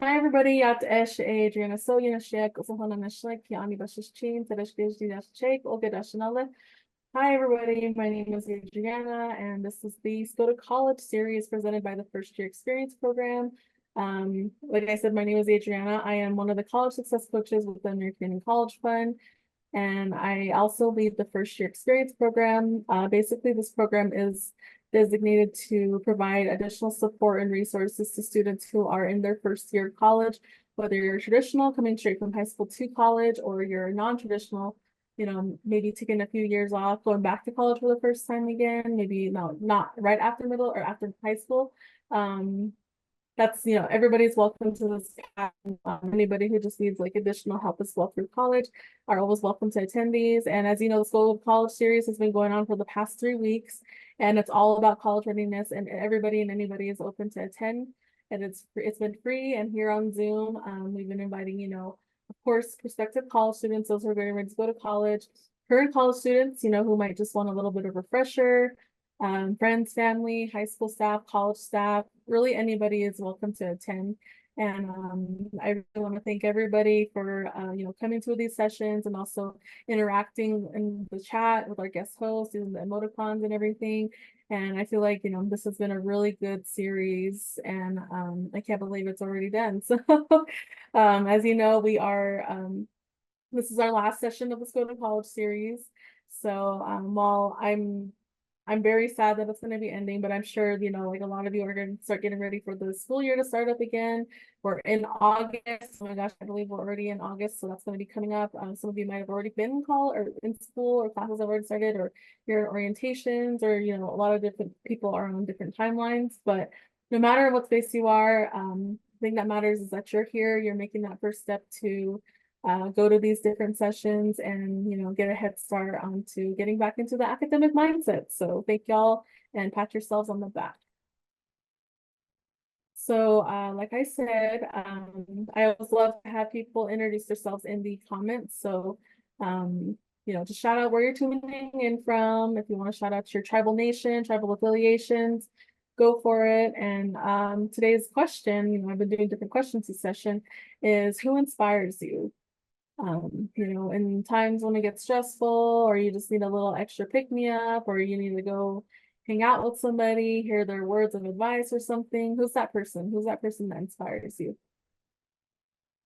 Hi everybody, at Adrianna Soya Shek, Oklahoma Nashlik, Yani Bashichin, Tedeshkish Shake, Ogedashanale. Hi everybody, my name is Adrianna, and this is the Sko To College series presented by the First Year Experience Program. Like I said, my name is Adrianna. I am one of the college success coaches with the American College Fund, and I also lead the First Year Experience Program. Basically, this program is designated to provide additional support and resources to students who are in their first year of college, whether you're traditional, coming straight from high school to college, or you're non-traditional, maybe taking a few years off, going back to college for the first time again, maybe not right after middle or after high school. That's, everybody's welcome to this. Anybody who just needs like additional help as well through college are always welcome to attend these. And as you know, the Sko To College series has been going on for the past 3 weeks, and it's all about college readiness, and everybody and anybody is open to attend. And it's been free and here on Zoom. We've been inviting, of course, prospective college students, those who are getting ready to go to college, current college students, who might just want a little bit of refresher, friends, family, high school staff, college staff, really anybody is welcome to attend. And I really want to thank everybody for coming to these sessions and also interacting in the chat with our guest hosts, using the emoticons and everything. And I feel like this has been a really good series, and I can't believe it's already done. So as you know, this is our last session of the Sko To College series. So while I'm very sad that it's going to be ending, but I'm sure, like a lot of you are going to start getting ready for the school year to start up again. We're in August. Oh my gosh, I believe we're already in August. So that's going to be coming up. Some of you might have already been in college or in school, or classes have already started, or your orientations, or, a lot of different people are on different timelines. But no matter what space you are, the thing that matters is that you're here, you're making that first step to go to these different sessions and get a head start onto getting back into the academic mindset. So thank y'all and pat yourselves on the back. So like I said, I always love to have people introduce themselves in the comments. So just shout out where you're tuning in from. If you want to shout out your tribal nation, tribal affiliations, go for it. And today's question, I've been doing different questions this session, is who inspires you? In times when it gets stressful, or you just need a little extra pick me up, or you need to go hang out with somebody, hear their words of advice or something, who's that person? Who's that person that inspires you?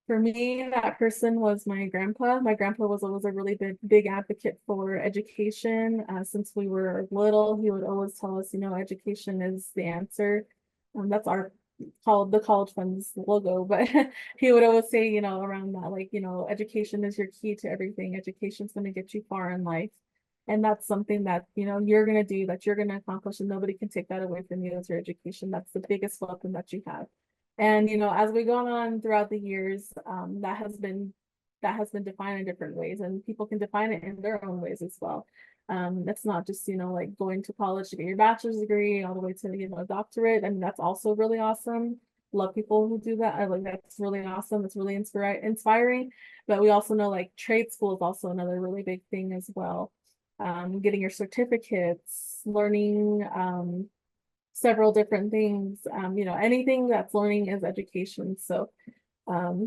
For me, that person was my grandpa. My grandpa was always a really big advocate for education. Since we were little, he would always tell us, education is the answer. That's our called the college fund's logo, but he would always say, around that, like, education is your key to everything. Education's going to get you far in life. And that's something that, you're going to do, that you're going to accomplish, and nobody can take that away from you as your education. That's the biggest weapon that you have. And as we go on throughout the years, that has been defined in different ways, and people can define it in their own ways as well. It's not just like going to college to get your bachelor's degree all the way to a doctorate. I mean, that's also really awesome. Love people who do that. I like that's really awesome. It's really inspiring. But we also know like trade school is also another really big thing as well. Getting your certificates, learning several different things. Anything that's learning is education. So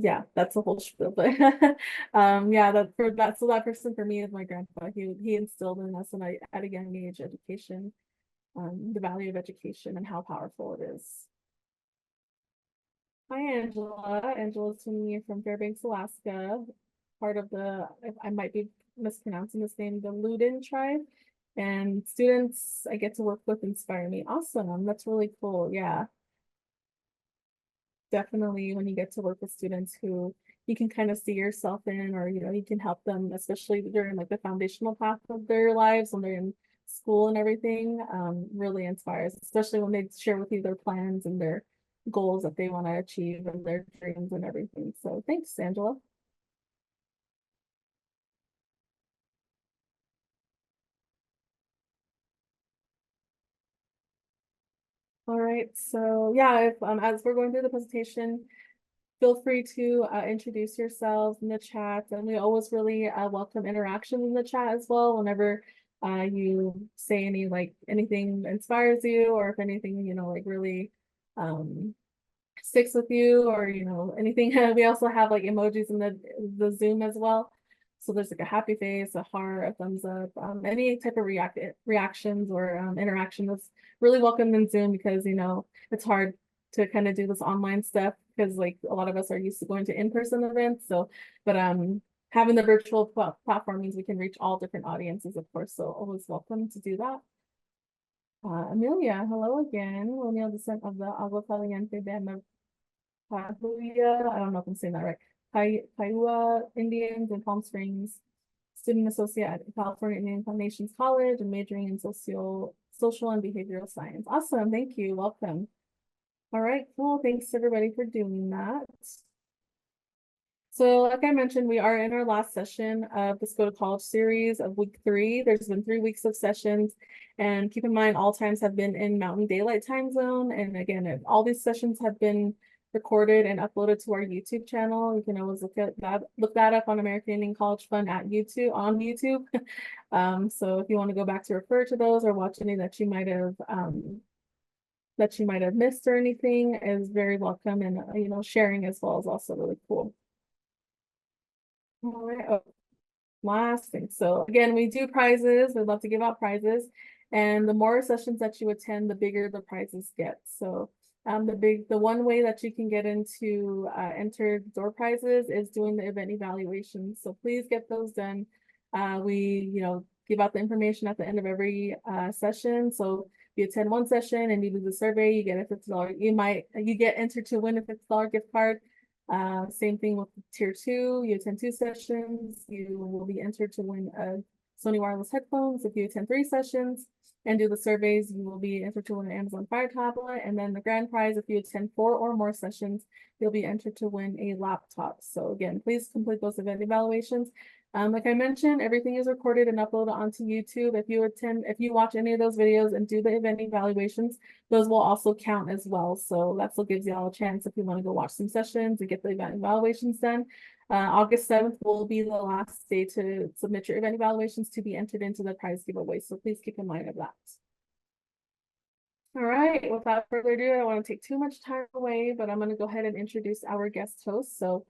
yeah, that's a whole spiel. But yeah, that person for me is my grandpa. He instilled in us, and I at a young age education, the value of education and how powerful it is. Hi, Angela. Angela's tuning in from Fairbanks, Alaska, part of I might be mispronouncing this name, the Ludin tribe. And students I get to work with inspire me. Awesome. That's really cool. Yeah, definitely when you get to work with students who you can kind of see yourself in, or, you can help them, especially during like the foundational path of their lives when they're in school and everything, really inspires, especially when they share with you their plans and their goals that they want to achieve and their dreams and everything. So thanks, Angela. All right, so yeah, if as we're going through the presentation, feel free to introduce yourselves in the chat, and we always really welcome interaction in the chat as well. Whenever you say anything inspires you, or if anything like really sticks with you, or anything. We also have like emojis in the Zoom as well. So there's like a happy face, a heart, a thumbs up, any type of reactions or interaction that's really welcome in Zoom, because it's hard to kind of do this online stuff because like a lot of us are used to going to in-person events. So, but having the virtual platform means we can reach all different audiences, of course. So always welcome to do that. Amelia, hello again. Colonial descent of the Agua Caliente Band of Pahuia. I don't know if I'm saying that right. Kiowa Indians in Palm Springs. Student associate at California Indian Nations College and majoring in social and behavioral science. Awesome. Thank you. Welcome. All right, cool. Thanks everybody for doing that. So like I mentioned, we are in our last session of the Sko To College series of week 3. There's been 3 weeks of sessions, and keep in mind all times have been in Mountain Daylight Time Zone. And again, all these sessions have been recorded and uploaded to our YouTube channel. You can always look that up on American Indian College Fund on YouTube. So if you want to go back to refer to those or watch any that you might have missed or anything, is very welcome. And sharing as well is also really cool. All right. Oh, last thing. So again, we do prizes. We'd love to give out prizes. And the more sessions that you attend, the bigger the prizes get. So the one way that you can get into enter door prizes is doing the event evaluations. So please get those done. We give out the information at the end of every session. So if you attend one session and you do the survey, you get a $50. You get entered to win a $50 gift card. Same thing with tier 2. You attend 2 sessions, you will be entered to win a Sony wireless headphones. If you attend 3 sessions and do the surveys, you will be entered to win an Amazon Fire tablet. And then the grand prize, if you attend 4 or more sessions, you'll be entered to win a laptop. So again, please complete those event evaluations. Like I mentioned, everything is recorded and uploaded onto YouTube. If you watch any of those videos and do the event evaluations, those will also count as well. So that still gives you all a chance if you want to go watch some sessions and get the event evaluations done. August 7th will be the last day to submit your event evaluations to be entered into the prize giveaway. So please keep in mind of that. All right, without further ado, I don't want to take too much time away, but I'm going to go ahead and introduce our guest host. So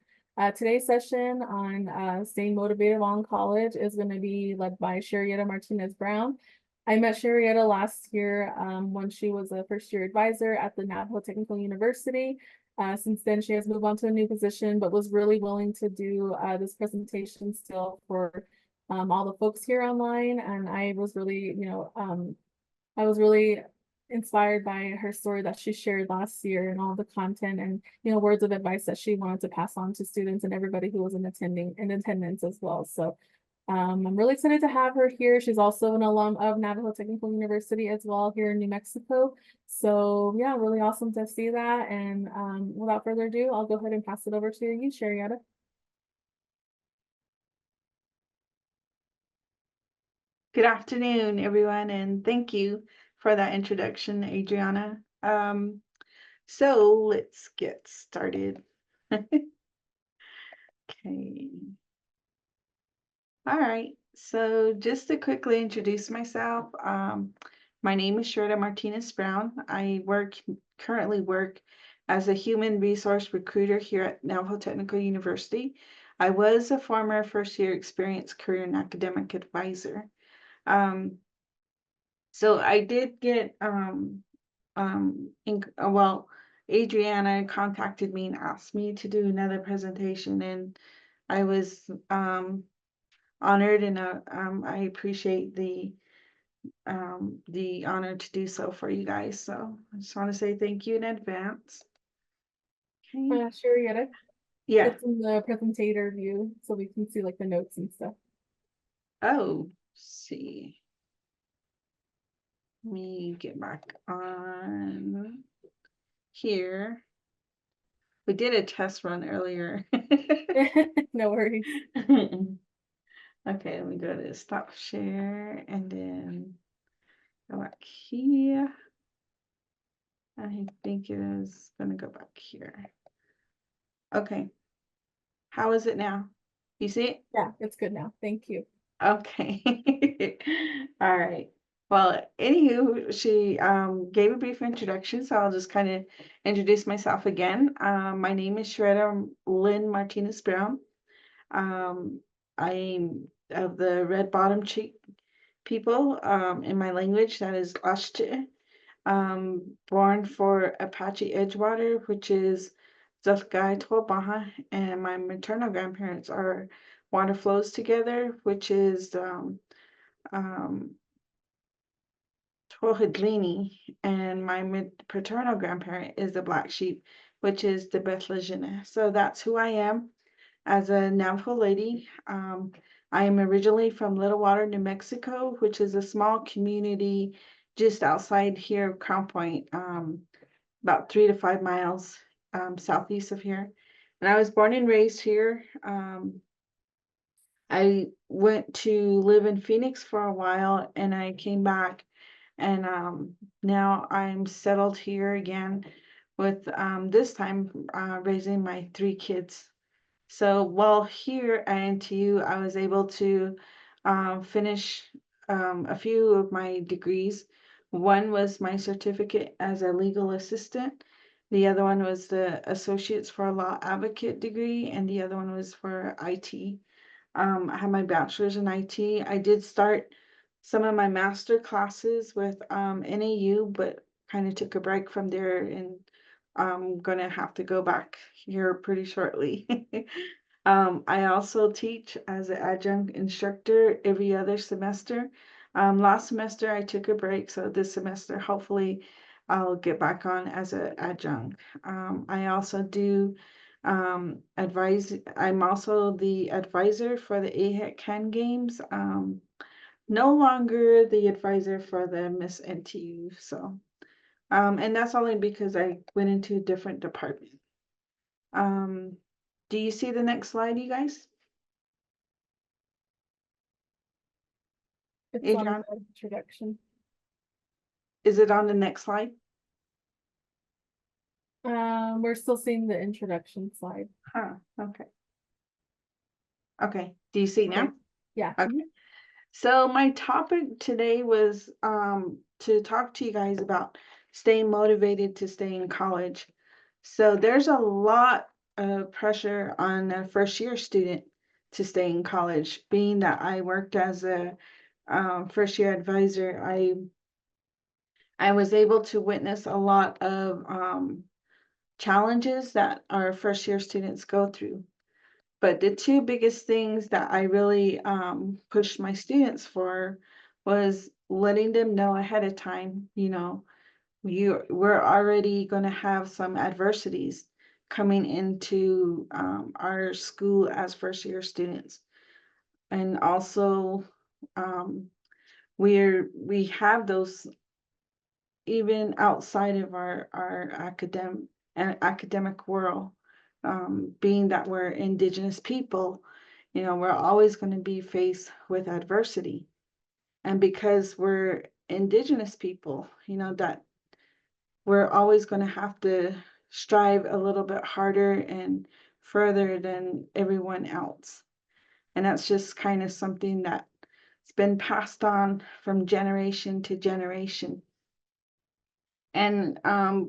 today's session on staying motivated while in college is going to be led by Sherietta Martinez-Brown. I met Sherietta last year when she was a first-year advisor at the Navajo Technical University. Since then, she has moved on to a new position, but was really willing to do this presentation still for all the folks here online. And I was really, inspired by her story that she shared last year and all the content and words of advice that she wanted to pass on to students and everybody who was in attendance as well. So I'm really excited to have her here. She's also an alum of Navajo Technical University as well here in New Mexico. So yeah, really awesome to see that. And without further ado, I'll go ahead and pass it over to you, Sherietta. Good afternoon, everyone, and thank you for that introduction, Adriana. So let's get started. Okay. All right. So just to quickly introduce myself, my name is Sherietta Martinez-Brown. I currently work as a human resource recruiter here at Navajo Technical University. I was a former first-year experienced career and academic advisor. So I did get Adrianna contacted me and asked me to do another presentation, and I was honored, and I appreciate the honor to do so for you guys. So I just want to say thank you in advance. Okay. Sherietta, Yeah. it's in the presentator view, so we can see like the notes and stuff. Oh, see. Let me get back on here. We did a test run earlier. No worries. Okay, let me go to stop share and then go back here. I think it is gonna go back here. Okay. How is it now? You see it? Yeah, it's good now. Thank you. Okay. All right. Well, anywho, she gave a brief introduction, so I'll just kind of introduce myself again. My name is Sherietta Lynn Martinez-Brown. I'm of the red bottom cheek people. In my language, that is Ashte. Born for Apache Edgewater, which is Zafgai Baja, and my maternal grandparents are Water Flows Together, which is um, Trohidlini, and my paternal grandparent is the Black Sheep, which is the Bethlejina. So that's who I am as a Navajo lady. I am originally from Little Water, New Mexico, which is a small community just outside here of Crown Point, about 3 to 5 miles southeast of here. And I was born and raised here. I went to live in Phoenix for a while and I came back, and now I'm settled here again with this time raising my 3 kids. So while here at NTU, I was able to finish a few of my degrees. One was my certificate as a legal assistant. The other one was the Associates for Law Advocate degree, and the other one was for IT. I have my bachelor's in IT. I did start some of my master classes with NAU, but kind of took a break from there, and I'm gonna have to go back here pretty shortly. I also teach as an adjunct instructor every other semester. Last semester I took a break, so this semester hopefully I'll get back on as an adjunct. I also do advise. I'm also the advisor for the AHEC Can Games. No longer the advisor for the Miss NTU. So, and that's only because I went into a different department. Do you see the next slide, you guys? It's on Adrian, the introduction. is it on the next slide? We're still seeing the introduction slide. Huh, okay. Okay, do you see now? Okay. Yeah. Okay. So my topic today was to talk to you guys about staying motivated to stay in college. So there's a lot of pressure on a first year student to stay in college. Being that I worked as a first year advisor, I was able to witness a lot of challenges that our first year students go through. But the 2 biggest things that I really pushed my students for was letting them know ahead of time, we're already going to have some adversities coming into our school as first year students. And also we have those even outside of our academic world, being that we're Indigenous people, we're always going to be faced with adversity. And because we're Indigenous people, that we're always going to have to strive a little bit harder and further than everyone else. And that's just kind of something that's been passed on from generation to generation. And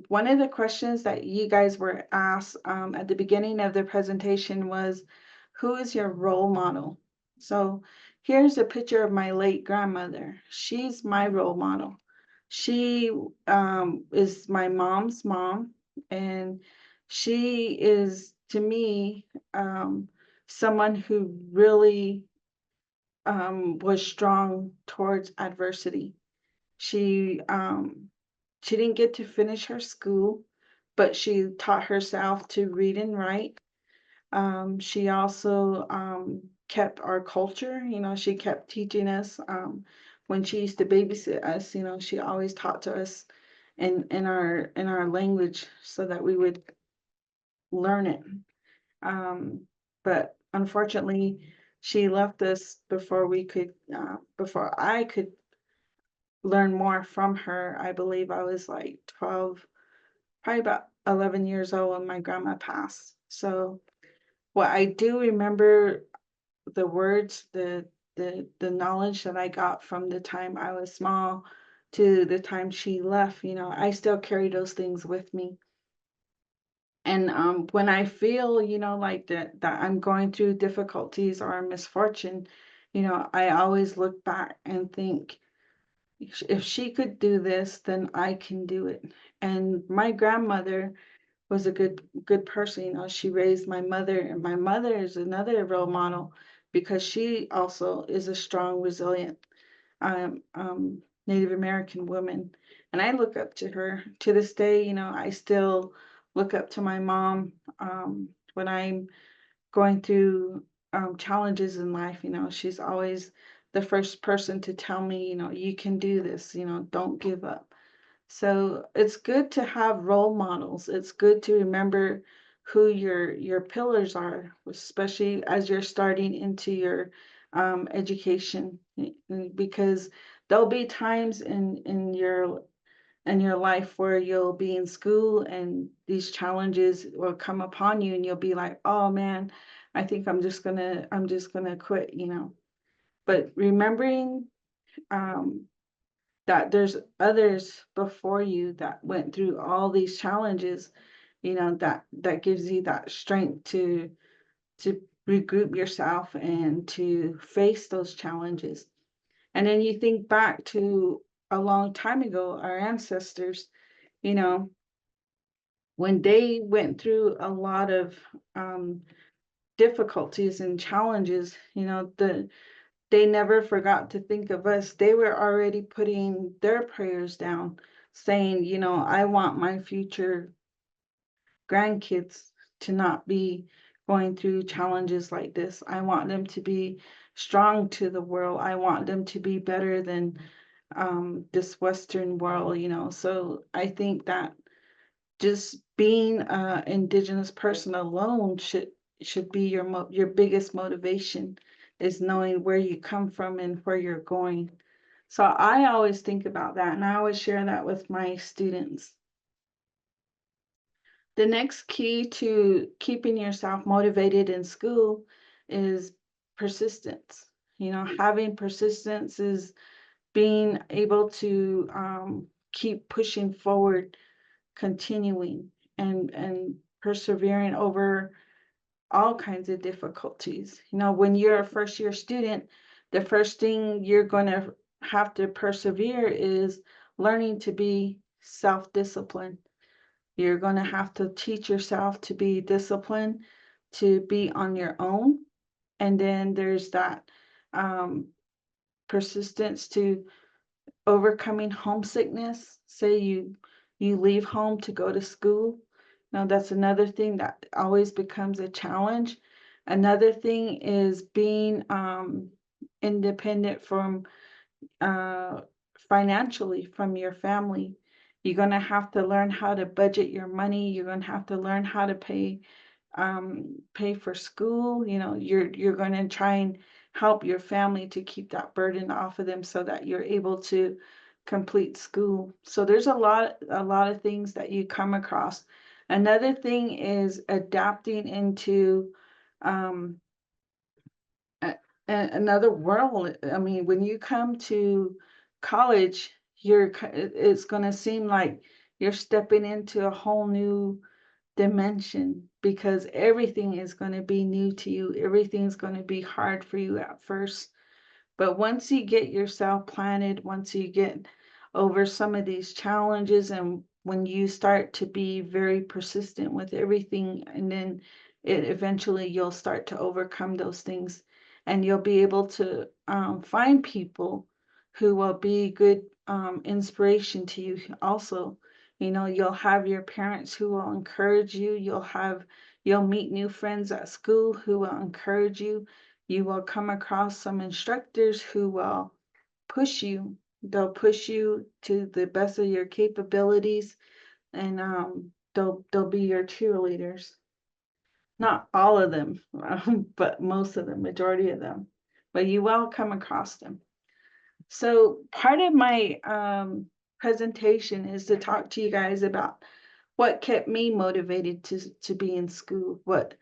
one of the questions that you guys were asked at the beginning of the presentation was, who is your role model? So here's a picture of my late grandmother. She's my role model. She is my mom's mom, and she is, to me, someone who really was strong towards adversity. She didn't get to finish her school, but she taught herself to read and write. She also kept our culture. She kept teaching us. When she used to babysit us, she always taught to us in our language so that we would learn it. But unfortunately, she left us before I could learn more from her. I believe I was like 12, probably about 11 years old when my grandma passed. So what I do remember, the words, the the knowledge that I got from the time I was small to the time she left, I still carry those things with me. And when I feel, like that I'm going through difficulties or misfortune, I always look back and think, if she could do this, then I can do it. And my grandmother was a good person. She raised my mother, and my mother is another role model because she also is a strong, resilient Native American woman. And I look up to her to this day. I still look up to my mom when I'm going through challenges in life. She's always the first person to tell me, you can do this, don't give up. So it's good to have role models. It's good to remember who your pillars are, especially as you're starting into your education, because there'll be times in your life where you'll be in school and these challenges will come upon you, and you'll be like, oh man, I think I'm just gonna quit. But remembering um, that there's others before you that went through all these challenges, that gives you that strength to regroup yourself and to face those challenges. And then you think back to a long time ago, our ancestors, you know, when they went through a lot of um, difficulties and challenges, they never forgot to think of us. They were already putting their prayers down, saying, I want my future grandkids to not be going through challenges like this. I want them to be strong to the world. I want them to be better than this Western world, So I think that just being an Indigenous person alone should be your biggest motivation, is knowing where you come from and where you're going. So I always think about that, and I always share that with my students. The next key to keeping yourself motivated in school is persistence. Having persistence is being able to keep pushing forward, continuing and persevering over all kinds of difficulties. When you're a first year student, the first thing you're going to have to persevere is learning to be self-disciplined. You're going to have to teach yourself to be disciplined, to be on your own. And then there's that persistence to overcoming homesickness. Say you leave home to go to school. Now that's another thing that always becomes a challenge. Another thing is being independent from financially from your family. You're going to have to learn how to budget your money. You're going to have to learn how to pay for school. You're going to try and help your family to keep that burden off of them so that you're able to complete school. So there's a lot of things that you come across. Another thing is adapting into um, another world. I mean, when you come to college, it's going to seem like you're stepping into a whole new dimension, because everything is going to be new to you. Everything's going to be hard for you at first. But once you get yourself planted, once you get over some of these challenges, and when you start to be very persistent with everything, and then eventually you'll start to overcome those things, and you'll be able to find people who will be good inspiration to you also. You'll have your parents who will encourage you. You'll meet new friends at school who will encourage you. You will come across some instructors who will push you. They'll push you to the best of your capabilities, and they'll be your cheerleaders. Not all of them, but most of them, majority of them. But you will come across them. So part of my presentation is to talk to you guys about what kept me motivated to be in school, what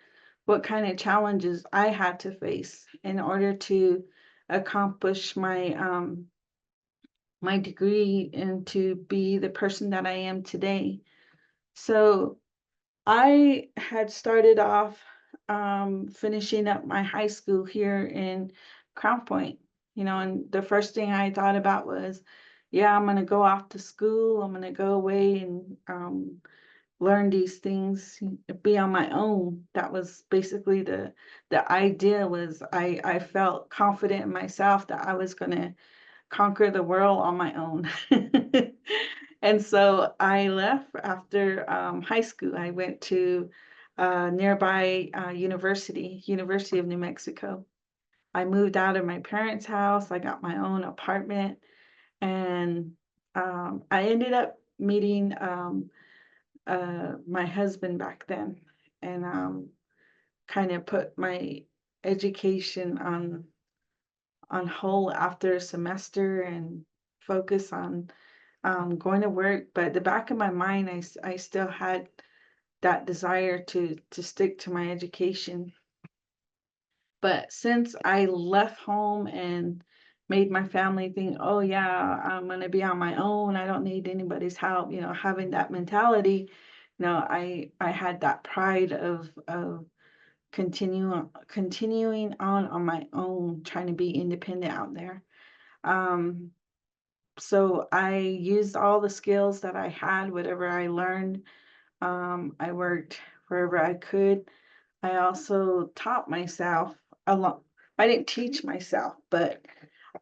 kind of challenges I had to face in order to accomplish my degree and to be the person that I am today. So I had started off finishing up my high school here in Crown Point, and the first thing I thought about was, yeah, I'm gonna go off to school. I'm gonna go away and learn these things, be on my own. That was basically the idea. Was I felt confident in myself that I was gonna conquer the world on my own. And so I left after high school. I went to nearby University of New Mexico. I moved out of my parents' house. I got my own apartment, and I ended up meeting my husband back then, and kind of put my education on hold after a semester and focus on going to work. But at the back of my mind, I still had that desire to stick to my education. But since I left home and made my family think, oh yeah, I'm gonna be on my own, I don't need anybody's help, having that mentality, I had that pride of continuing on my own, trying to be independent out there. Um, so I used all the skills that I had, whatever I learned. I worked wherever I could. I also taught myself a lot. I didn't teach myself, but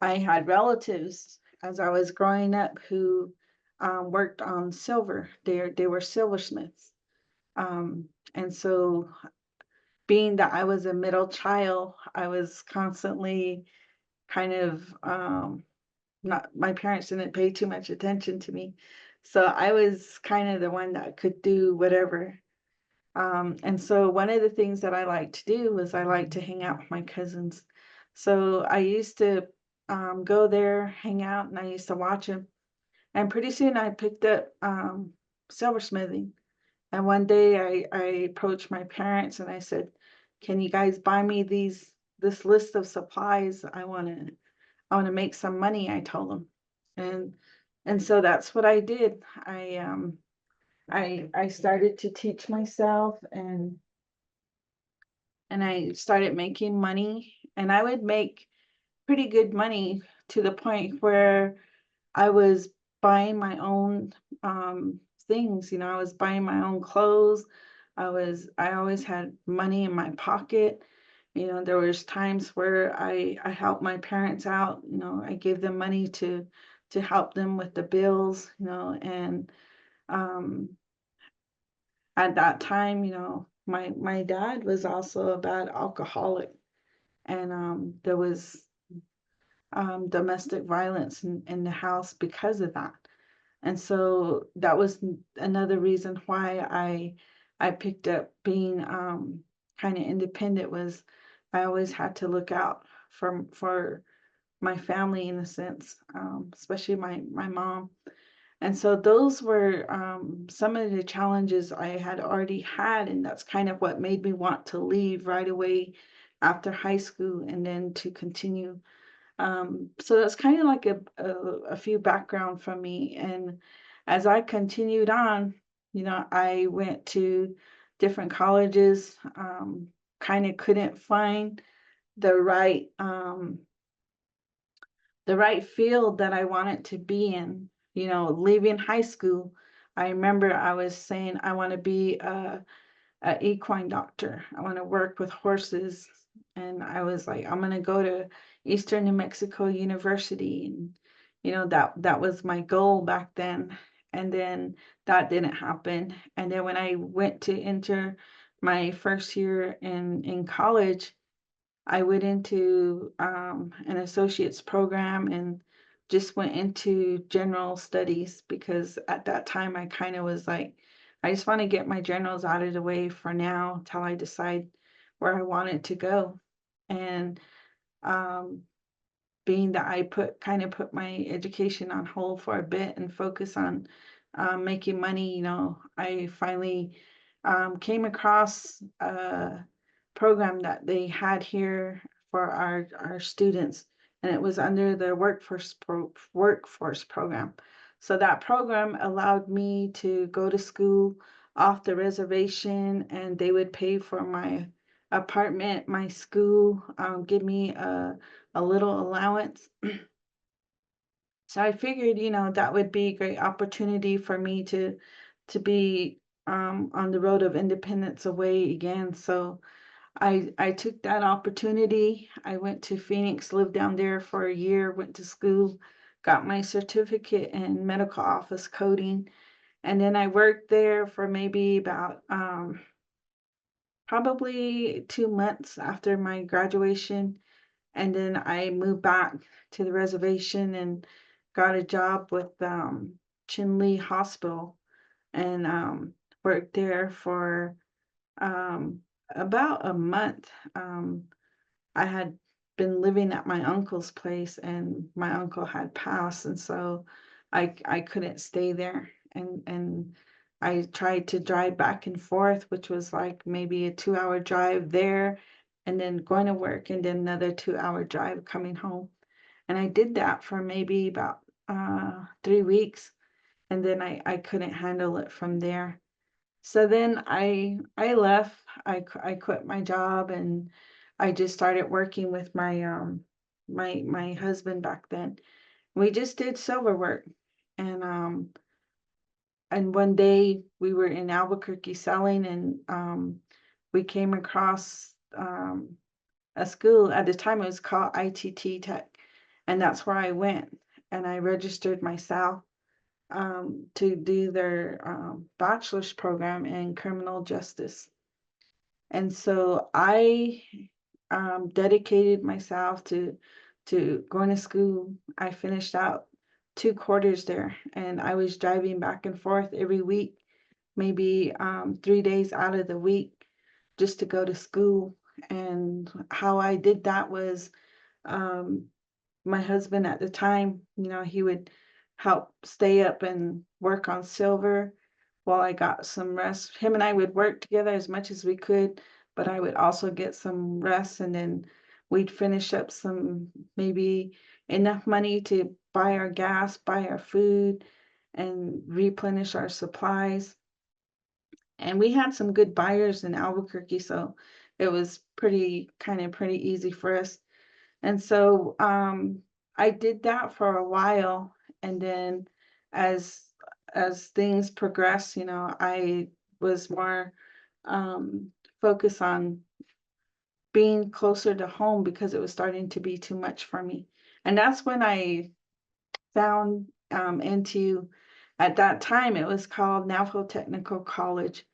I had relatives as I was growing up who worked on silver. They were silversmiths. And so being that I was a middle child, I was constantly kind of not, my parents didn't pay too much attention to me. So I was kind of the one that could do whatever. And so one of the things that I like to do was I like to hang out with my cousins. So I used to go there, hang out, and I used to watch them. And pretty soon I picked up silversmithing. And one day I approached my parents and I said, "Can you guys buy me this list of supplies? I want to make some money," I told them. And and so that's what I did. I started to teach myself, and I started making money, and I would make pretty good money to the point where I was buying my own things. I was buying my own clothes. I always had money in my pocket. There was times where I helped my parents out. I gave them money to help them with the bills. And um, at that time, my dad was also a bad alcoholic, and there was domestic violence in the house because of that. And so that was another reason why I picked up being kind of independent. Was I always had to look out for my family in a sense, especially my mom. And so those were some of the challenges I had already had, and that's kind of what made me want to leave right away after high school and then to continue. So that's kind of like a few background from me. And as I continued on, I went to different colleges, kind of couldn't find the right field that I wanted to be in. Leaving high school, I remember I was saying I want to be a equine doctor. I want to work with horses. And I was like, I'm going to go to Eastern New Mexico University. And, that was my goal back then. And then that didn't happen. And then when I went to enter my first year in college, I went into an associate's program and just went into general studies, because at that time I kind of was like, I just want to get my generals out of the way for now till I decide where I wanted to go. And um, being that I put my education on hold for a bit and focus on making money, I finally came across a program that they had here for our students. and it was under the workforce program. So that program allowed me to go to school off the reservation, and they would pay for my apartment, my school, give me a little allowance. So I figured, that would be a great opportunity for me to be on the road of independence away again. So I took that opportunity. I went to Phoenix, lived down there for a year, went to school, got my certificate in medical office coding, and then I worked there for maybe about probably 2 months after my graduation. And then I moved back to the reservation and got a job with Chinle Hospital, and worked there for um, about a month. I had been living at my uncle's place, and my uncle had passed, and so I couldn't stay there, and I tried to drive back and forth, which was like maybe a 2-hour drive there, and then going to work, and then another 2-hour drive coming home. And I did that for maybe about 3 weeks, and then I couldn't handle it from there. So then I left. I quit my job, and I just started working with my husband back then. We just did silver work, and one day we were in Albuquerque selling, and we came across a school. At the time it was called ITT Tech, and that's where I went, and I registered myself to do their bachelor's program in criminal justice. And so I dedicated myself to going to school. I finished out 2 quarters there, and I was driving back and forth every week, maybe 3 days out of the week, just to go to school. And how I did that was um, my husband at the time, he would help stay up and work on silver while I got some rest. Him and I would work together as much as we could, but I would also get some rest, and then we'd finish up some, maybe enough money to buy our gas, buy our food, and replenish our supplies. And we had some good buyers in Albuquerque, so it was pretty easy for us. And so I did that for a while, and then as things progressed, I was more focused on being closer to home because it was starting to be too much for me. And that's when I found into, at that time it was called Navajo Technical College,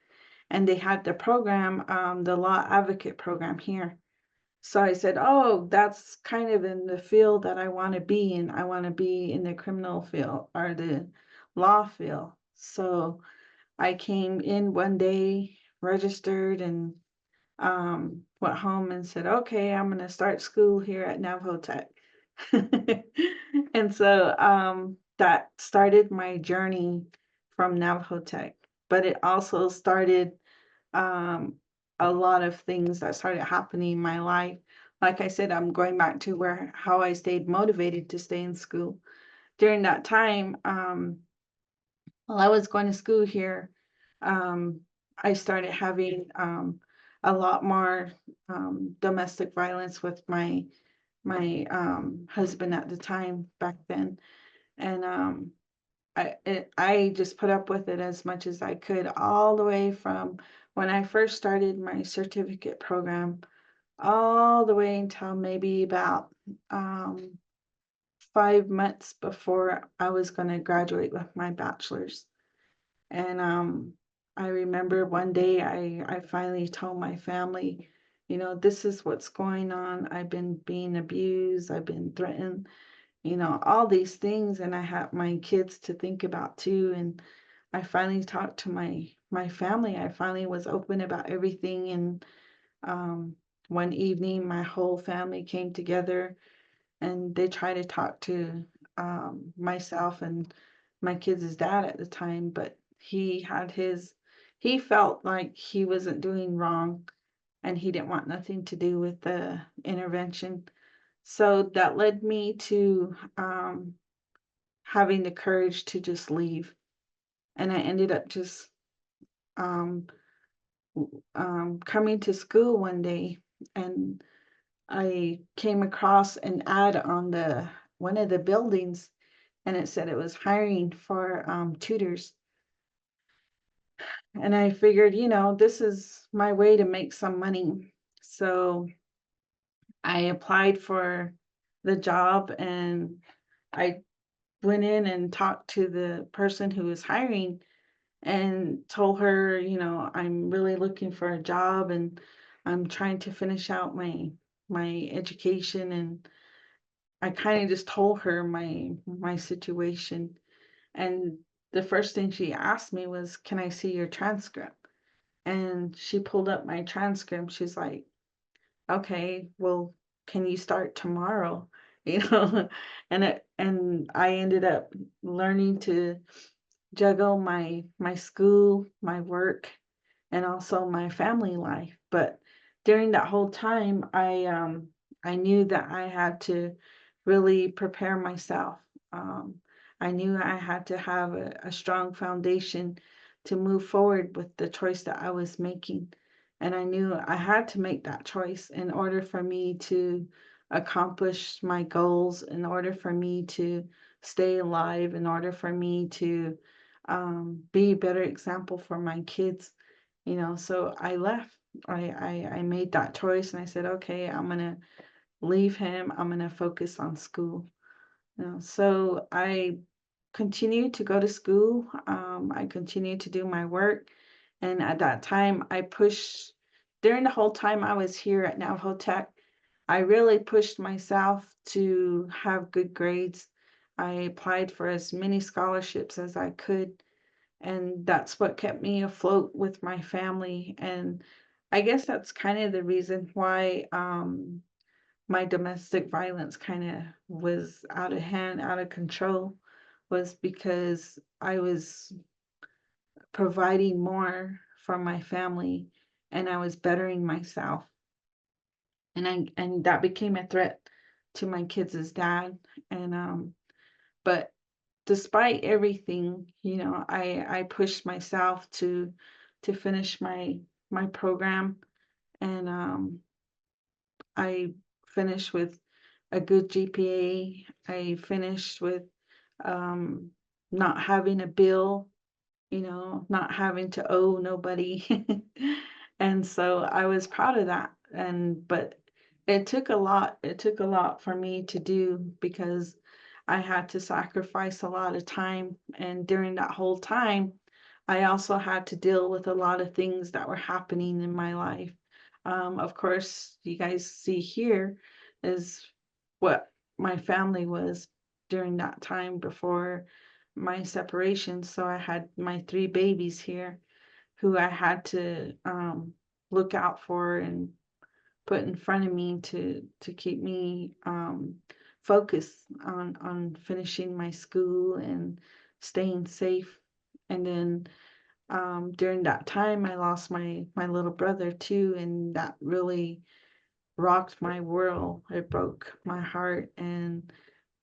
and they had the program, the law advocate program here. So I said, oh, that's kind of in the field that I want to be in. I want to be in the criminal field or the law field. So I came in one day, registered, and went home and said, okay, I'm going to start school here at Navajo Tech. And so that started my journey from Navajo Tech. But it also started a lot of things that started happening in my life. Like I said, I'm going back to how I stayed motivated to stay in school. During that time, while I was going to school here, I started having a lot more domestic violence with my husband at the time back then. And I just put up with it as much as I could, all the way from when I first started my certificate program, all the way until maybe about 5 months before I was going to graduate with my bachelor's. And I remember one day I finally told my family, this is what's going on. I've been being abused. I've been threatened, all these things. And I had my kids to think about too. And I finally talked to my family. I finally was open about everything. And one evening, my whole family came together, and they tried to talk to myself and my kids' dad at the time, but he felt like he wasn't doing wrong, and he didn't want nothing to do with the intervention. So that led me to having the courage to just leave. And I ended up just um, coming to school one day, and I came across an ad on the one of the buildings, and it said it was hiring for tutors. And I figured, this is my way to make some money. So I applied for the job, and I went in and talked to the person who was hiring and told her, I'm really looking for a job, and I'm trying to finish out my education. And I kind of just told her my situation. And the first thing she asked me was, "Can I see your transcript?" And she pulled up my transcript. She's like, "Okay, well, can you start tomorrow?" You know, and I ended up learning to juggle my school, my work, and also my family life. But during that whole time, I knew that I had to really prepare myself. Um, I knew I had to have a strong foundation to move forward with the choice that I was making. And I knew I had to make that choice in order for me to accomplish my goals, in order for me to stay alive, in order for me to be a better example for my kids. So I left. I made that choice, and I said, okay, I'm gonna leave him. I'm gonna focus on school. So I continued to go to school. I continued to do my work, and at that time, I pushed. During the whole time I was here at Navajo Tech, I really pushed myself to have good grades. I applied for as many scholarships as I could, and that's what kept me afloat with my family. And I guess that's kind of the reason why my domestic violence kind of was out of hand, out of control, was because I was providing more for my family, and I was bettering myself. And that became a threat to my kids' dad. And but despite everything, I pushed myself to finish my program, and I finished with a good GPA. I finished with um, not having a bill, not having to owe nobody. And so I was proud of that. But it took a lot. It took a lot for me to do, because I had to sacrifice a lot of time. And during that whole time, I also had to deal with a lot of things that were happening in my life. Of course, you guys see here is what my family was during that time before my separation. So I had my 3 babies here who I had to look out for and put in front of me to keep me focused on finishing my school and staying safe. And then during that time, I lost my little brother too, and that really rocked my world. It broke my heart, and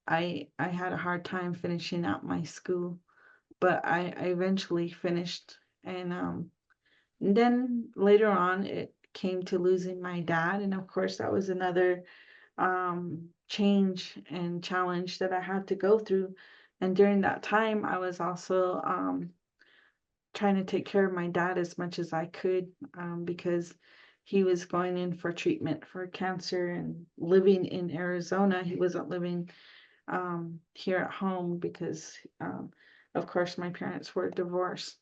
I had a hard time finishing out my school, but I eventually finished. And then later on, it came to losing my dad, and of course, that was another change and challenge that I had to go through. And during that time, I was also trying to take care of my dad as much as I could, because he was going in for treatment for cancer and living in Arizona. He wasn't living here at home because, of course, my parents were divorced.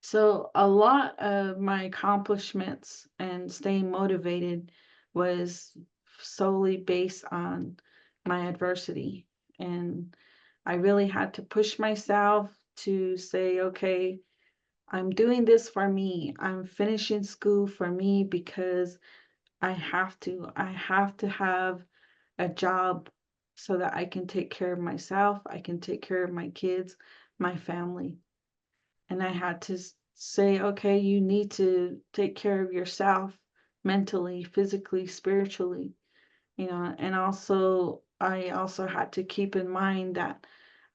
So a lot of my accomplishments and staying motivated was solely based on my adversity. And I really had to push myself to say, okay, I'm doing this for me. I'm finishing school for me because I have to. I have to have a job so that I can take care of myself. I can take care of my kids, my family. And I had to say, okay, you need to take care of yourself mentally, physically, spiritually. And also I also had to keep in mind that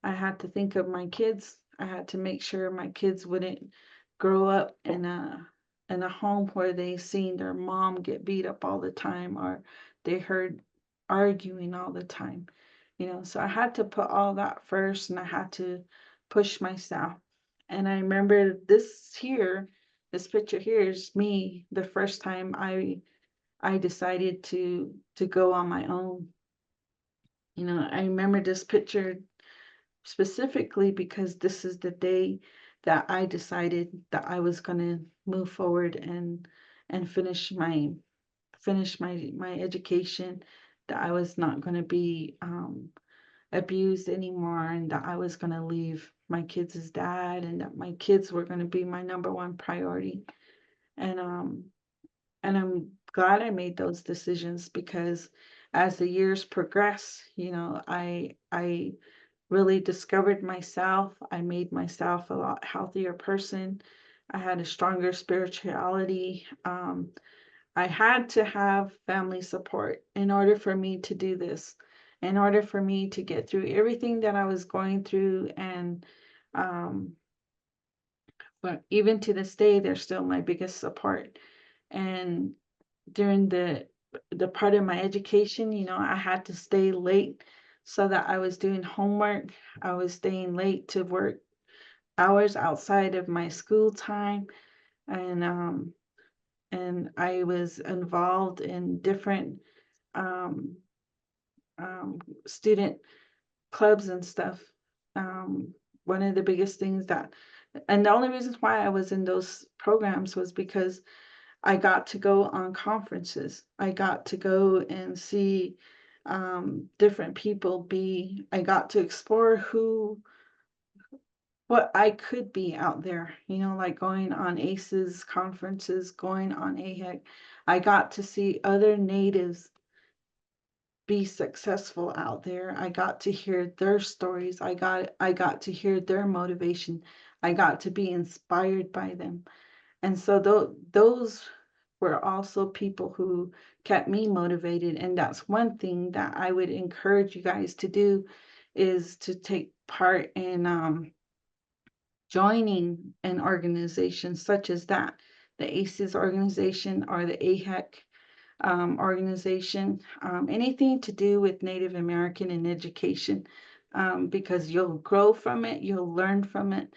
I had to think of my kids. I had to make sure my kids wouldn't grow up in a home where they seen their mom get beat up all the time, or they heard arguing all the time. So I had to put all that first, and I had to push myself. And I remember this picture here is me the first time I decided to go on my own. I remember this picture specifically because this is the day that I decided that I was going to move forward and finish my education, that I was not going to be abused anymore, and that I was going to leave my kids' dad, and that my kids were going to be my number one priority. And I'm glad I made those decisions, because as the years progress, I really discovered myself. I made myself a lot healthier person. I had a stronger spirituality. I had to have family support in order for me to do this, in order for me to get through everything that I was going through. And um, but even to this day, they're still my biggest support. And during the part of my education, I had to stay late so that I was doing homework. I was staying late to work hours outside of my school time, and I was involved in different um, student clubs and stuff. One of the biggest things and the only reasons why I was in those programs was because I got to go on conferences. I got to go and see different people I got to explore what I could be out there, like going on ACEs conferences, going on AHEC. I got to see other natives be successful out there. I got to hear their stories. I got to hear their motivation. I got to be inspired by them. And so those were also people who kept me motivated. And that's one thing that I would encourage you guys to do, is to take part in joining an organization such as that, the ACES organization or the AHEC organization, anything to do with Native American and education, because you'll grow from it, you'll learn from it,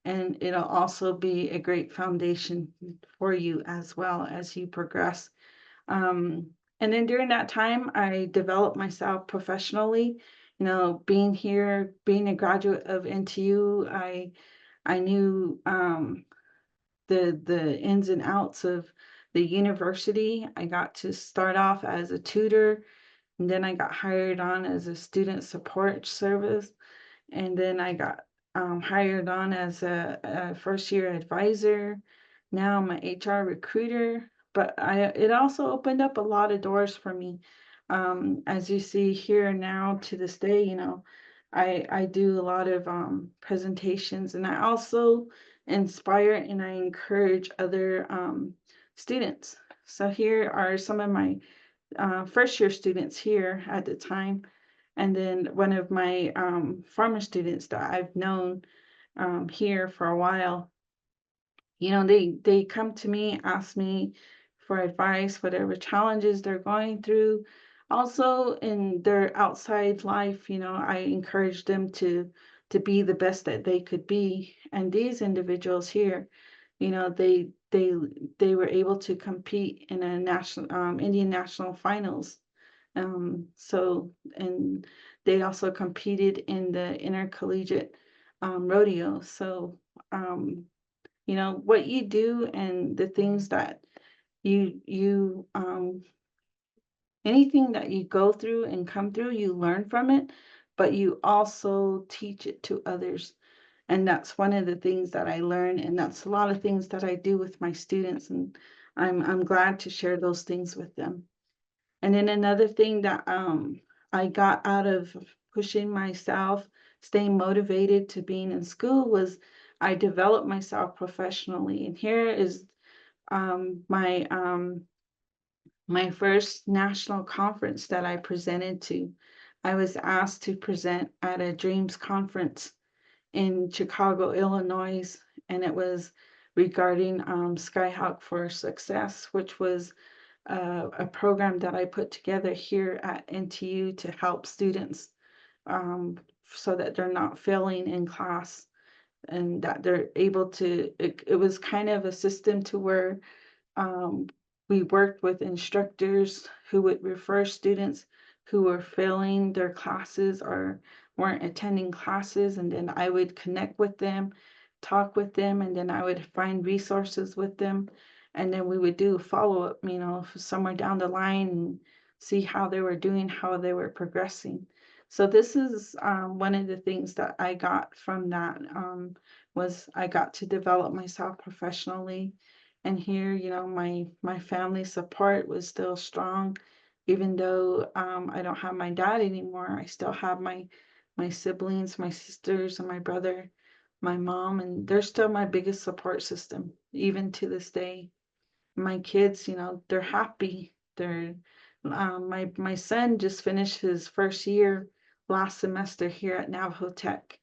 and it'll also be a great foundation for you as well as you progress. And then during that time, I developed myself professionally. Being here, being a graduate of NTU, I knew the ins and outs of the university. I got to start off as a tutor, and then I got hired on as a student support service, and then I got hired on as a first year advisor. Now I'm an HR recruiter, but it also opened up a lot of doors for me. As you see here now to this day, I do a lot of presentations, and I also inspire and I encourage other students. So here are some of my first year students here at the time. And then one of my former students that I've known here for a while, they come to me, ask me for advice, whatever challenges they're going through. Also in their outside life, I encourage them to be the best that they could be. And these individuals here, they were able to compete in a national Indian national finals. And they also competed in the intercollegiate rodeo. So what you do and the things that you anything that you go through and come through, you learn from it, but you also teach it to others. And that's one of the things that I learn, and that's a lot of things that I do with my students, and I'm glad to share those things with them. And then another thing that I got out of pushing myself, staying motivated to being in school, was I developed myself professionally. And here is my my first national conference that I presented to, I was asked to present at a Dreams conference in Chicago, Illinois, and it was regarding Skyhawk for Success, which was a program that I put together here at NTU to help students so that they're not failing in class and that they're able to, it was kind of a system to where um, we worked with instructors who would refer students who were failing their classes or weren't attending classes, and then I would connect with them, talk with them, and then I would find resources with them, and then we would do a follow-up, somewhere down the line and see how they were doing, how they were progressing. So this is one of the things that I got from that was I got to develop myself professionally. And here, my family support was still strong, even though I don't have my dad anymore. I still have my siblings, my sisters, and my brother, my mom, and they're still my biggest support system, even to this day. My kids, they're happy. They're my son just finished his first year last semester here at Navajo Tech.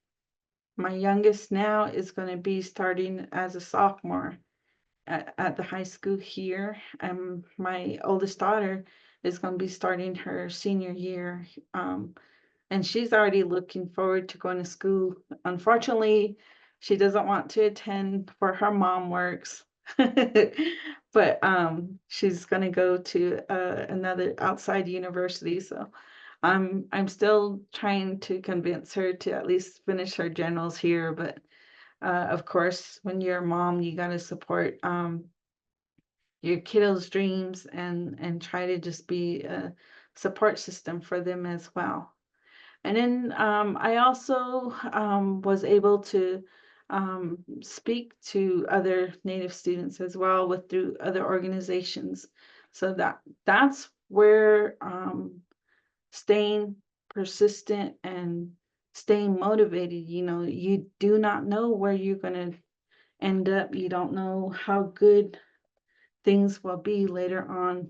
My youngest now is going to be starting as a sophomore at the high school here. My oldest daughter is going to be starting her senior year. And she's already looking forward to going to school. Unfortunately, she doesn't want to attend where her mom works. But she's going to go to another outside university. So I'm still trying to convince her to at least finish her generals here. But of course, when you're a mom, you got to support your kiddos' dreams and try to just be a support system for them as well. And then I also was able to speak to other Native students as well through other organizations. So that's where staying persistent and staying motivated, you do not know where you're going to end up. You don't know how good things will be later on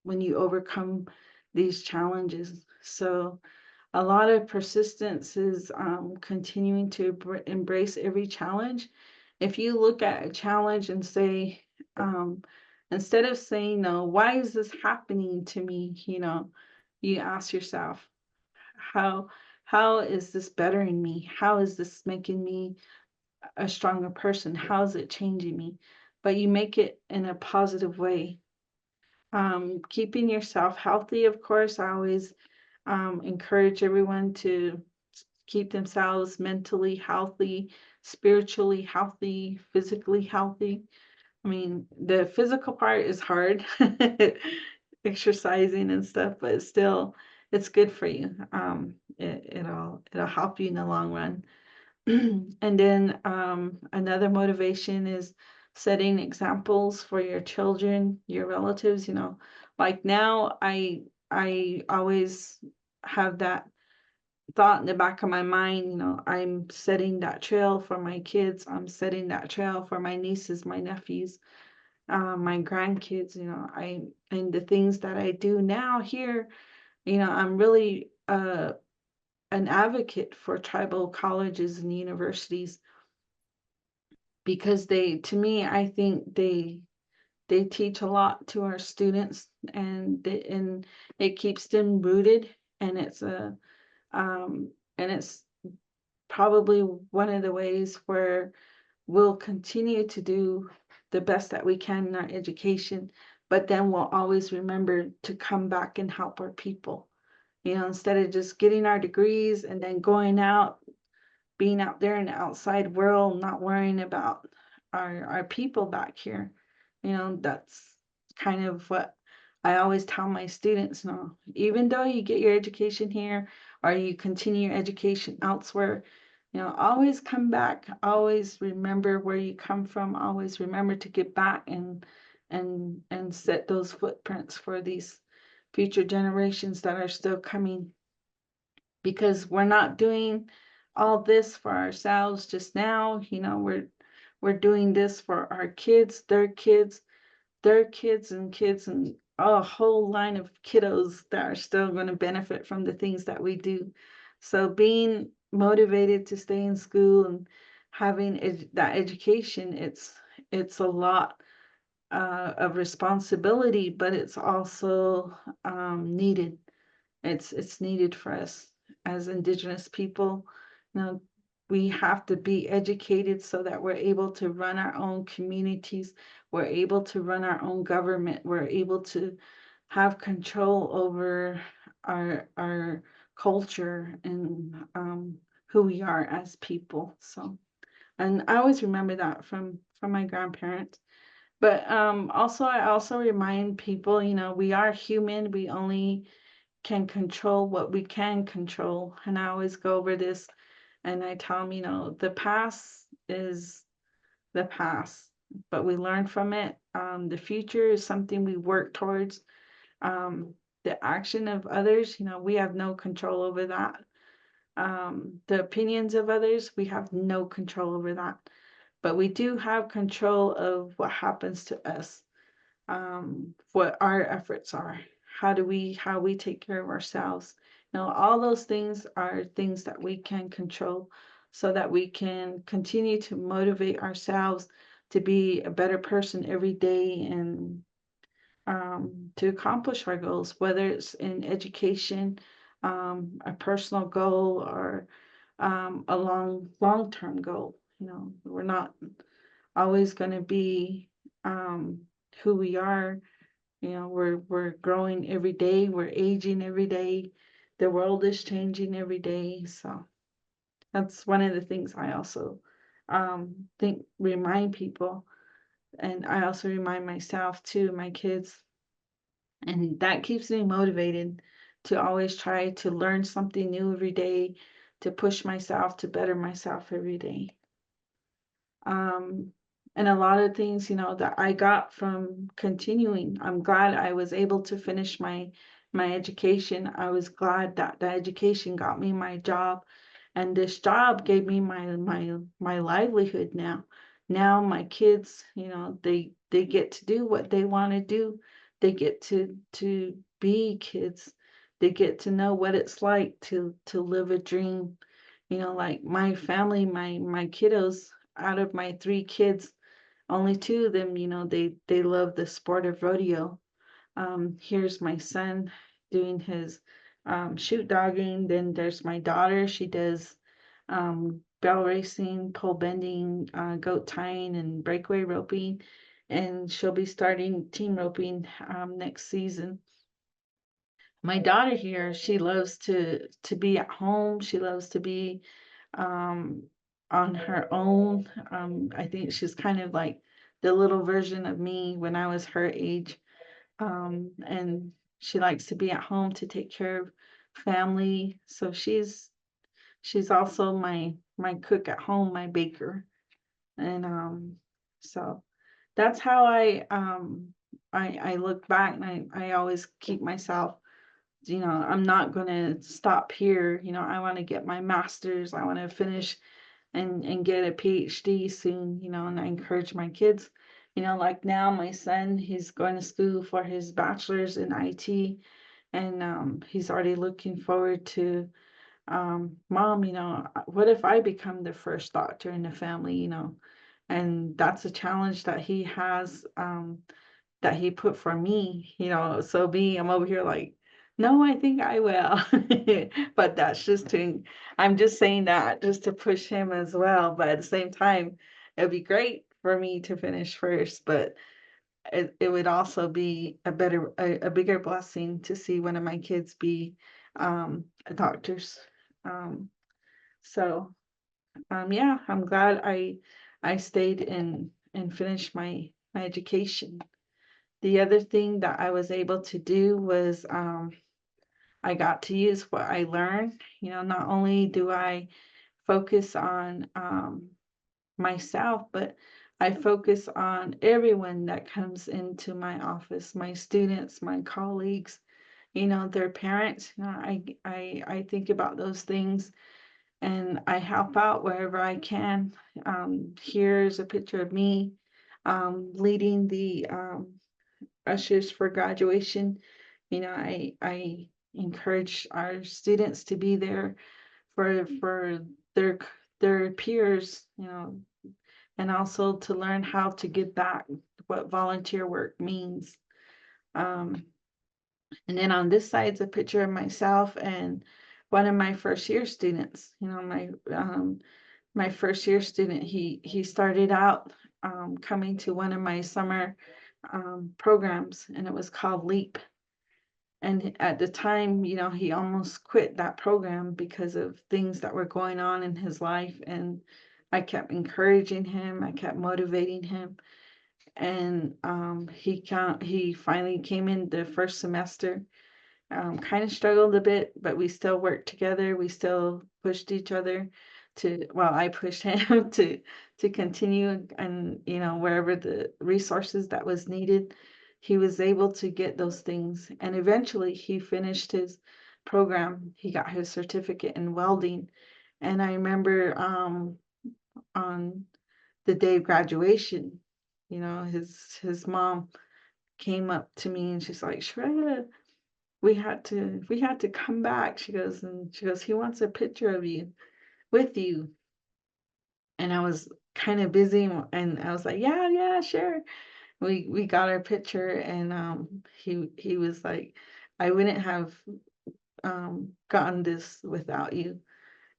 when you overcome these challenges. So a lot of persistence is continuing to embrace every challenge. If you look at a challenge and say, instead of saying, no, why is this happening to me? You ask yourself, how how is this bettering me? How is this making me a stronger person? How is it changing me? But you make it in a positive way. Keeping yourself healthy, of course, I always encourage everyone to keep themselves mentally healthy, spiritually healthy, physically healthy. I mean, the physical part is hard, exercising and stuff, but still, it's good for you. It'll help you in the long run. And then another motivation is setting examples for your children, your relatives. Like now I always have that thought in the back of my mind, I'm setting that trail for my kids. I'm setting that trail for my nieces, my nephews, my grandkids. And the things that I do now here, I'm really an advocate for tribal colleges and universities because to me, I think they teach a lot to our students, and it keeps them rooted, and it's probably one of the ways where we'll continue to do the best that we can in our education, but then we'll always remember to come back and help our people. Instead of just getting our degrees and then going out, being out there in the outside world, not worrying about our people back here. That's kind of what I always tell my students. Even though you get your education here or you continue your education elsewhere, always come back, always remember where you come from, always remember to get back and set those footprints for these future generations that are still coming, because we're not doing all this for ourselves just now. We're doing this for our kids, their kids, their kids and kids, and a whole line of kiddos that are still going to benefit from the things that we do. So being motivated to stay in school and having that education, it's a lot of responsibility, but it's also needed. It's needed for us as Indigenous people. You know, we have to be educated so that we're able to run our own communities, we're able to run our own government, we're able to have control over our culture and who we are as people. So, and I always remember that from my grandparents. But also, I also remind people, you know, we are human. We only can control what we can control. And I always go over this and I tell them, you know, the past is the past, but we learn from it. The future is something we work towards. The action of others, you know, we have no control over that. The opinions of others, we have no control over that. But we do have control of what happens to us, what our efforts are, how we take care of ourselves. Now, all those things are things that we can control so that we can continue to motivate ourselves to be a better person every day and to accomplish our goals, whether it's in education, a personal goal, or a long-term goal. You know, we're not always going to be who we are. You know, we're growing every day, we're aging every day, the world is changing every day. So that's one of the things I also think remind people, and I also remind myself too, my kids, and that keeps me motivated to always try to learn something new every day, to push myself to better myself every day. And a lot of things, you know, that I got from continuing. I'm glad I was able to finish my education. I was glad that the education got me my job, and this job gave me my livelihood now. Now my kids, you know, they get to do what they want to do. They get to be kids. They get to know what it's like to live a dream. You know, like my family, my kiddos, out of my 3 kids, only 2 of them, you know, they love the sport of rodeo. Here's my son doing his shoot dogging. Then there's my daughter. She does bell racing, pole bending, goat tying, and breakaway roping. And she'll be starting team roping next season. My daughter here, she loves to be at home. She loves to be um, on her own. I think she's kind of like the little version of me when I was her age. And she likes to be at home to take care of family. So she's also my cook at home, my baker. And so that's how I look back, and I always keep myself, you know, I'm not gonna stop here. You know, I want to get my master's. I want to finish and get a PhD soon, you know, and I encourage my kids, you know, like now my son, he's going to school for his bachelor's in IT, and he's already looking forward to, mom, you know, what if I become the first doctor in the family, you know, and that's a challenge that he has, that he put for me, you know. So I'm over here like, no, I think I will. But that's just I'm just saying that just to push him as well. But at the same time, it'd be great for me to finish first, but it would also be a bigger blessing to see one of my kids be doctors. Um, so yeah, I'm glad I stayed and finished my education. The other thing that I was able to do was I got to use what I learned. You know, not only do I focus on myself, but I focus on everyone that comes into my office, my students, my colleagues, you know, their parents. You know, I think about those things and I help out wherever I can. Here's a picture of me leading the ushers for graduation. You know, I encourage our students to be there for their peers, you know, and also to learn how to give back, what volunteer work means. Um, and then on this side is a picture of myself and one of my first year students. You know, my first year student, he started out coming to one of my summer programs, and it was called LEAP. And at the time, you know, he almost quit that program because of things that were going on in his life. And I kept encouraging him, I kept motivating him. And he finally came in the first semester. Kind of struggled a bit, but we still worked together. We still pushed each other well, I pushed him to continue, and you know, wherever the resources that was needed, he was able to get those things. And eventually he finished his program. He got his certificate in welding. And I remember on the day of graduation, you know, his mom came up to me and she's like, Sherietta, we had to come back. She goes, he wants a picture of you with you. And I was kind of busy, and I was like, yeah, sure. We got our picture, and he was like, I wouldn't have gotten this without you,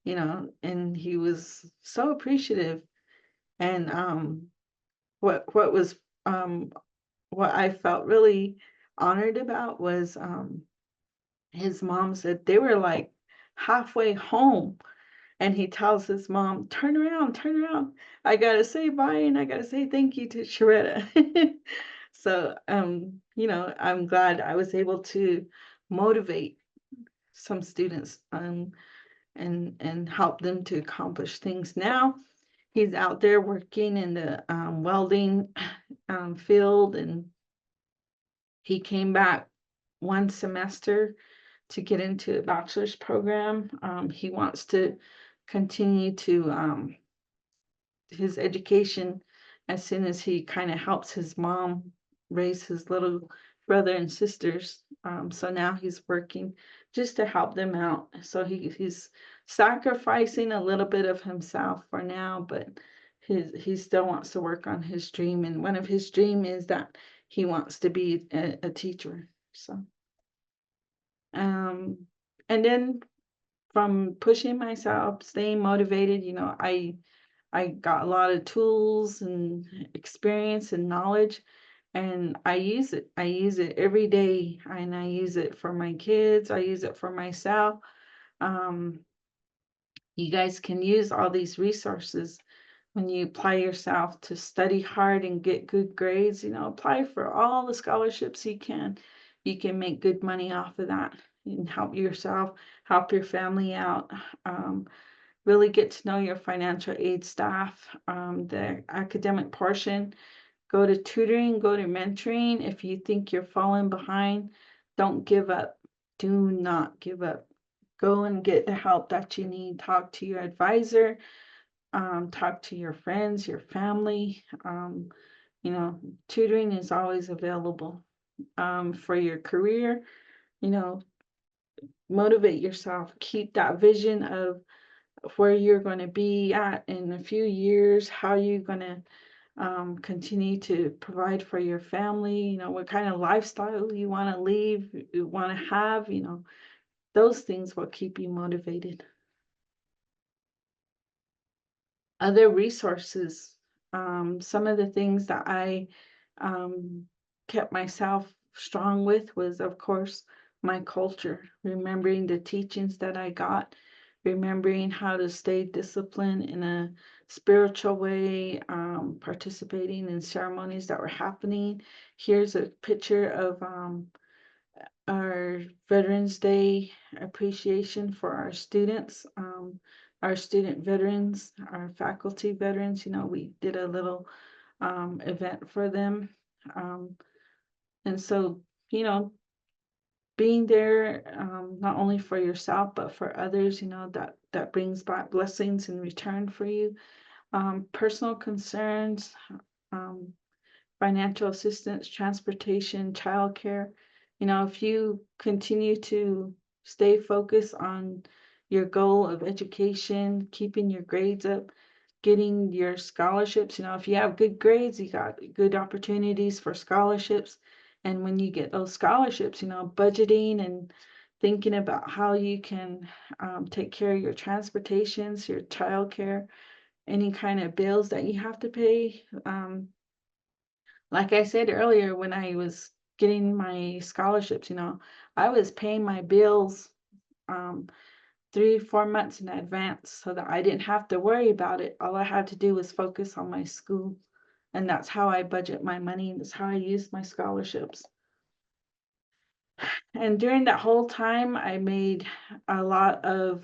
you know. And he was so appreciative. And what was what I felt really honored about was his mom said they were like halfway home, and he tells his mom, turn around, turn around. I gotta say bye and I gotta say thank you to Sherietta. So you know, I'm glad I was able to motivate some students and help them to accomplish things. Now he's out there working in the welding field, and he came back one semester to get into a bachelor's program. He wants to continue to his education as soon as he kind of helps his mom raise his little brother and sisters. So now he's working just to help them out. So he's sacrificing a little bit of himself for now, but he still wants to work on his dream. And one of his dream is that he wants to be a teacher. So and then from pushing myself, staying motivated, you know, I got a lot of tools and experience and knowledge, and I use it. I use it every day, and I use it for my kids. I use it for myself. Um, you guys can use all these resources when you apply yourself to study hard and get good grades. You know, apply for all the scholarships you can. You can make good money off of that and help yourself, help your family out. Really get to know your financial aid staff, the academic portion. Go to tutoring, go to mentoring. If you think you're falling behind, don't give up. Do not give up. Go and get the help that you need. Talk to your advisor, talk to your friends, your family. You know, tutoring is always available. For your career, you know, motivate yourself. Keep that vision of where you're going to be at in a few years, how you're going to continue to provide for your family, you know, what kind of lifestyle you want to leave, you want to have, you know, those things will keep you motivated. Other resources, some of the things that I kept myself strong with was, of course, my culture, remembering the teachings that I got, remembering how to stay disciplined in a spiritual way, participating in ceremonies that were happening. Here's a picture of our Veterans Day appreciation for our student veterans, our faculty veterans. You know, we did a little event for them. And so, you know, being there not only for yourself but for others, you know, that brings back blessings in return for you. Personal concerns, financial assistance, transportation, childcare. You know, if you continue to stay focused on your goal of education, keeping your grades up, getting your scholarships, you know, if you have good grades, you got good opportunities for scholarships. And when you get those scholarships, you know, budgeting and thinking about how you can take care of your transportations, your childcare, any kind of bills that you have to pay. Like I said earlier, when I was getting my scholarships, you know, I was paying my bills 3 4 months in advance so that I didn't have to worry about it. All I had to do was focus on my school. And that's how I budget my money. And that's how I use my scholarships. And during that whole time, I made a lot of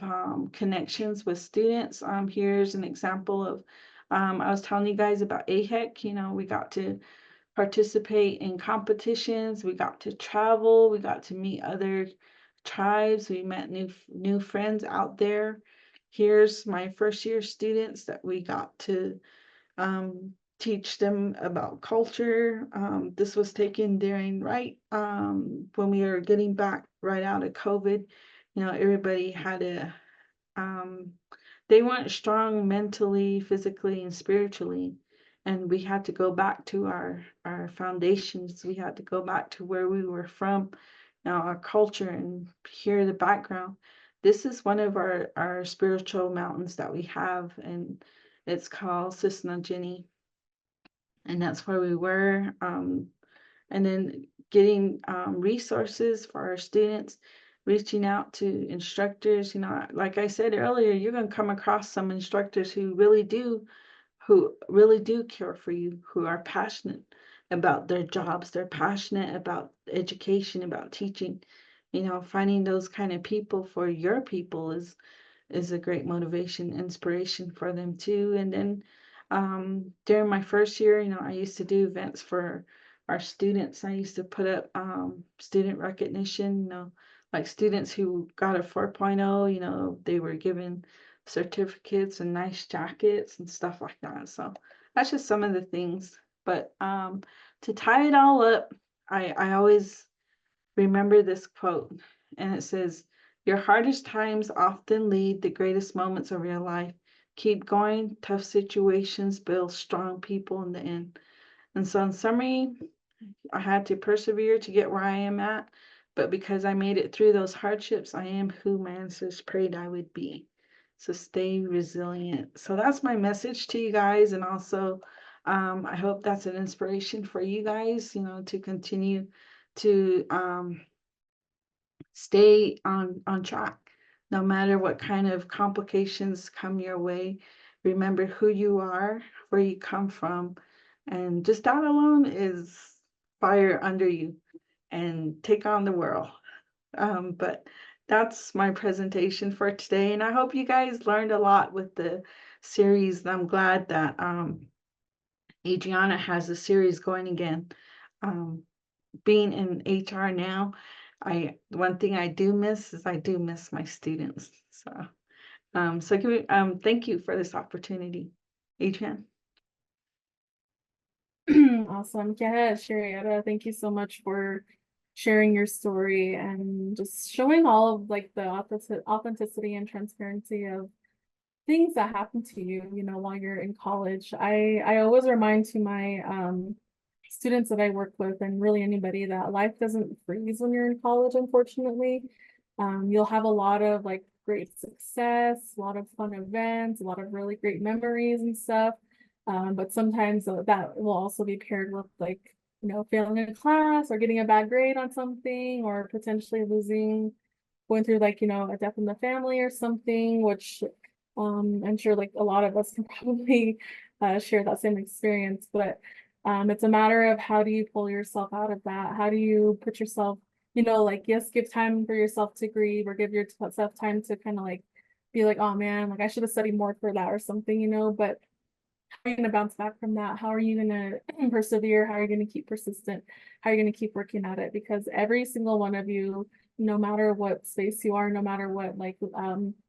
connections with students. Here's an example of, I was telling you guys about AHEC. You know, we got to participate in competitions, we got to travel, we got to meet other tribes, we met new friends out there. Here's my first year students that we got to teach them about culture. This was taken during when we were getting back right out of COVID. You know, everybody had a they weren't strong mentally, physically, and spiritually. And we had to go back to our foundations. We had to go back to where we were from, our culture, and hear the background. This is one of our spiritual mountains that we have, and it's called Cisnagini. And that's where we were. And then getting resources for our students, reaching out to instructors. You know, like I said earlier, you're going to come across some instructors who really do care for you, who are passionate about their jobs. They're passionate about education, about teaching. You know, finding those kind of people for your people is a great motivation, inspiration for them too. And then during my first year, you know, I used to do events for our students. I used to put up student recognition, you know, like students who got a 4.0, you know, they were given certificates and nice jackets and stuff like that. So that's just some of the things. But to tie it all up, I always remember this quote, and it says, "Your hardest times often lead the greatest moments of your life. Keep going. Tough situations build strong people in the end." And so, in summary, I had to persevere to get where I am at. But because I made it through those hardships, I am who my ancestors prayed I would be. So stay resilient. So that's my message to you guys. And also, I hope that's an inspiration for you guys, you know, to continue to stay on track, no matter what kind of complications come your way. Remember who you are, where you come from, and just that alone is fire under you, and take on the world. But that's my presentation for today, and I hope you guys learned a lot with the series. I'm glad that Adrianna has the series going again. Being in HR now, one thing I do miss is I do miss my students. So thank you for this opportunity, Adrian. Awesome. Yeah, Sherietta, thank you so much for sharing your story and just showing all of like the authenticity and transparency of things that happen to you, you know, while you're in college. I always remind to my students that I work with, and really anybody, that life doesn't freeze when you're in college, unfortunately. You'll have a lot of like great success, a lot of fun events, a lot of really great memories and stuff. But sometimes that will also be paired with like, you know, failing a class or getting a bad grade on something, or potentially going through like, you know, a death in the family or something, which I'm sure like a lot of us can probably share that same experience. But it's a matter of how do you pull yourself out of that? How do you put yourself, you know, like, yes, give time for yourself to grieve, or give yourself time to kind of like be like, oh man, like I should have studied more for that or something, you know. But how are you going to bounce back from that? How are you going to persevere? How are you going to keep persistent? How are you going to keep working at it? Because every single one of you, no matter what space you are, no matter what like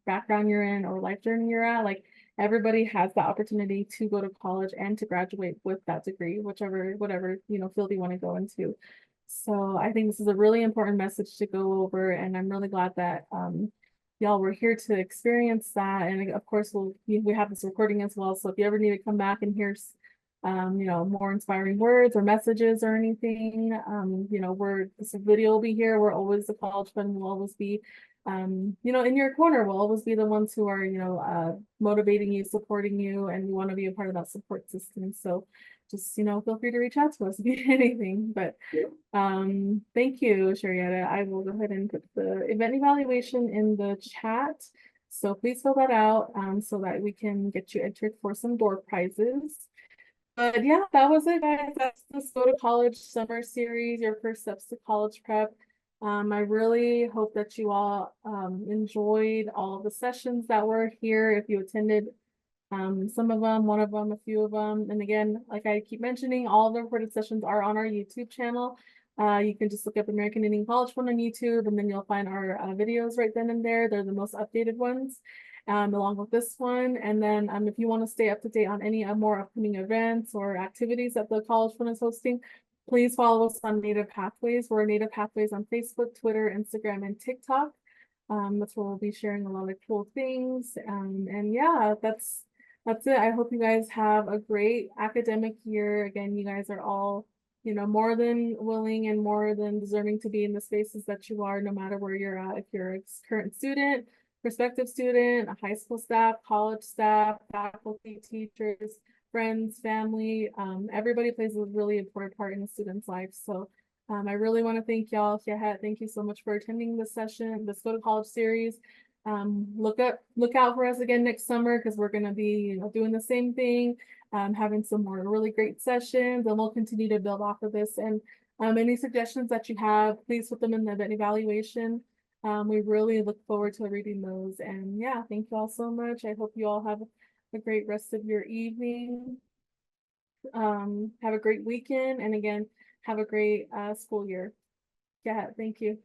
background you're in or life journey you're at, like everybody has the opportunity to go to college and to graduate with that degree, whatever, field you want to go into. So I think this is a really important message to go over, and I'm really glad that y'all were here to experience that. And of course, we have this recording as well. So if you ever need to come back and hear more inspiring words or messages or anything, this video will be here. We're always the college fund. We'll always be, in your corner. We'll always be the ones who are, motivating you, supporting you, and we want to be a part of that support system. So just, feel free to reach out to us if you need anything. But thank you, Sherietta. I will go ahead and put the event evaluation in the chat. So please fill that out so that we can get you entered for some door prizes. But yeah, that was it, guys. That's the Sko To College summer series, your first steps to college prep. I really hope that you all enjoyed all of the sessions that were here. If you attended some of them, one of them, a few of them. And again, like I keep mentioning, all of the recorded sessions are on our YouTube channel. You can just look up American Indian College Fund on YouTube, and then you'll find our videos right then and there. They're the most updated ones. Along with this one. And then if you want to stay up to date on any more upcoming events or activities that the College Fund is hosting, please follow us on Native Pathways. We're Native Pathways on Facebook, Twitter, Instagram, and TikTok. That's where we'll be sharing a lot of cool things. And yeah, that's it. I hope you guys have a great academic year. Again, you guys are all, more than willing and more than deserving to be in the spaces that you are, no matter where you're at. If you're a current student, prospective student, a high school staff, college staff, faculty, teachers, friends, family, everybody plays a really important part in a student's life. So I really want to thank y'all. Thank you so much for attending this session, the Sko To College series. Look out for us again next summer, because we're going to be doing the same thing, having some more really great sessions, and we'll continue to build off of this. And any suggestions that you have, please put them in the event evaluation. We really look forward to reading those. And yeah, thank you all so much. I hope you all have a great rest of your evening. Have a great weekend, and again, have a great school year. Yeah, thank you.